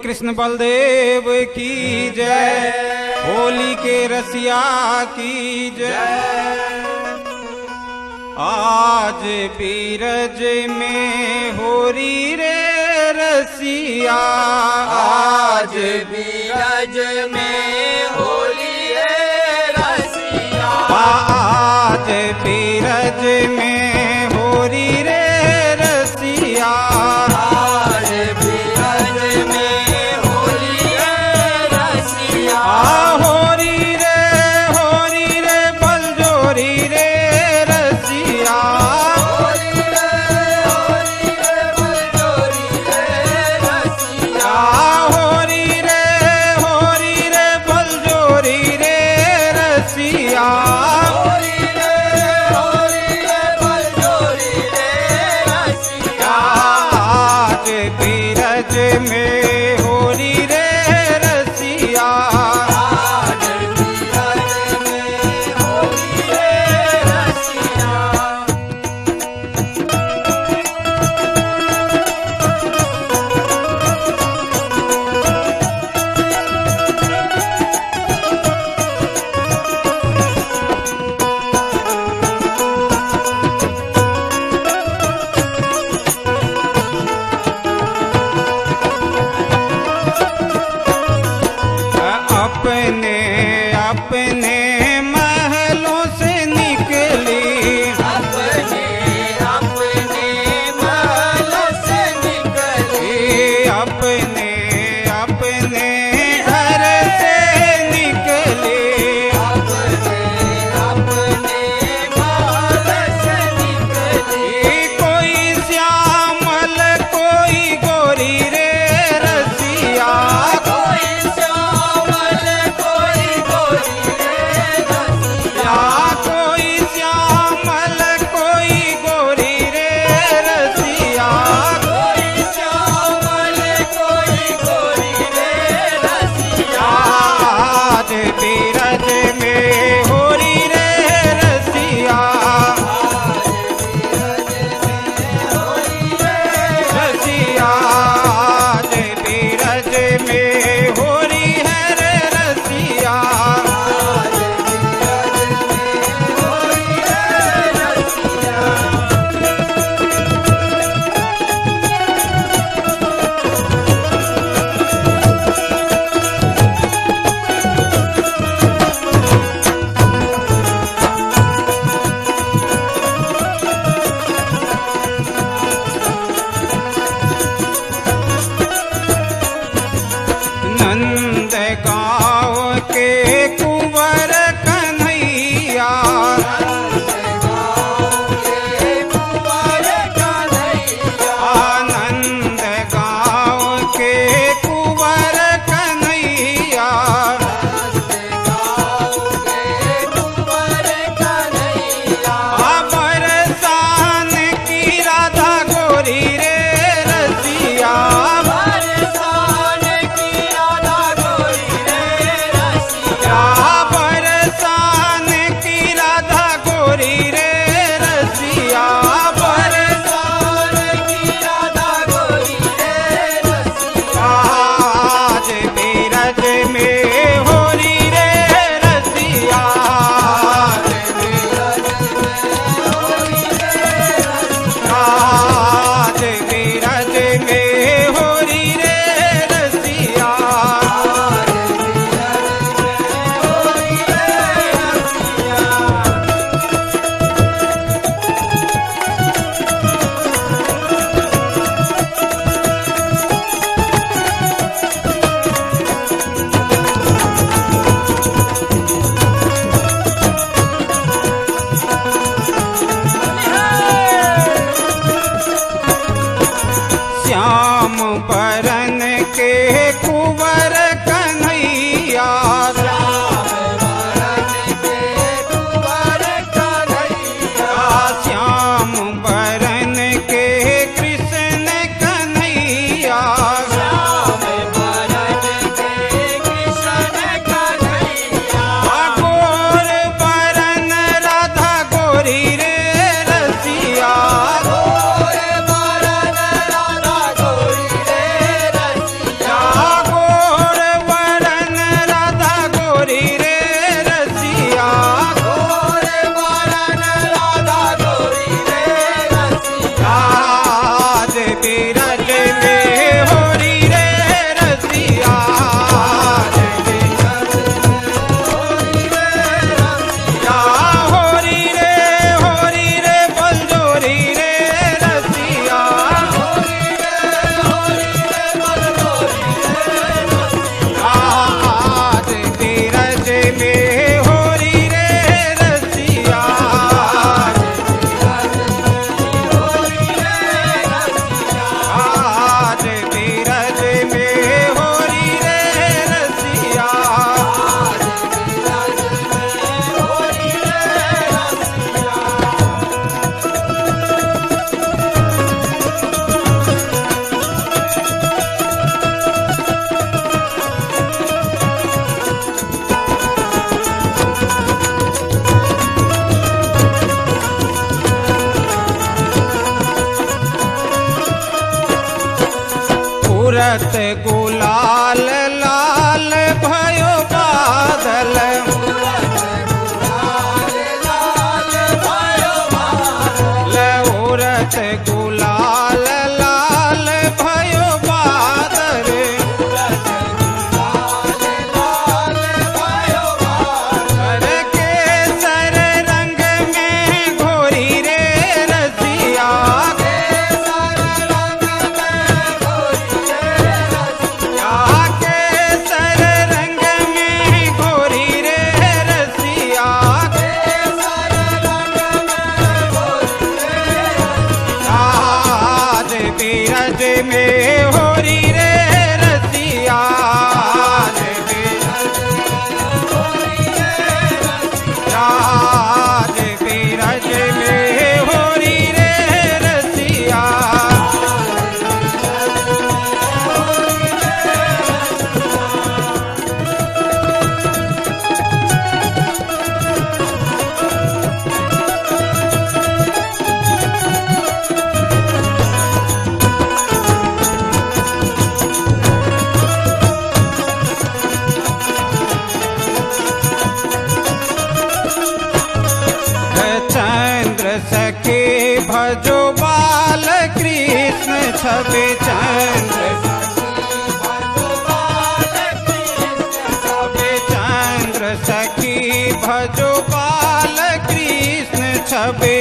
कृष्ण बलदेव की जय, होली के रसिया की जय। आज बीरज में होरी रे रसिया, आज बीरज में होली रे रसिया, आज बीरज में होरी रे रसिया, आज बीरज में होली रे रसिया, होरी रे बलजोरी रे रसिया, होली रे बलजोरी रे रसिया, होरी रे बलजोरी रे रसिया। होली रे बलजोरी रे रसिया, आज बीरज में होरी रे रसिया, आज बीरज में होली रे रसिया। अपने अपने महलों से निकली, अपने अपने महल से निकली, अपने अपने घर से निकली, अपने अपने महल से निकली, कोई श्यामल कोई गोरी रे रसिया, कोई श्यामल कोई गोरी रे रसिया, कोई श्यामल कोई गोरी रे रसिया। कोई श्यामल कोई गोरी रे रसिया, आज बीरज में होरी रे रसिया, रसिया आज बीरज में होरी है रे रसिया। नंद गाँव के कुंवर कन्हैया, आनंद गाँव के कुंवर कन्हैया, बरसान की राधा गोरी रे रसिया, बरसान की राधा उड़त गुलाल लाल भयो बादल उड़त गुलाल लाल भयो बादल केसर रंग में घोरी रे रसिया केसर रंग में घोरी रे रसिया आज बीरज में होरी रे रसिया आज बीरज में होरी रे रसिया चंद्र सखे भजो बाल कृष्ण छवि चंद्र चंद्र सखी भजो बाल कृष्ण छवि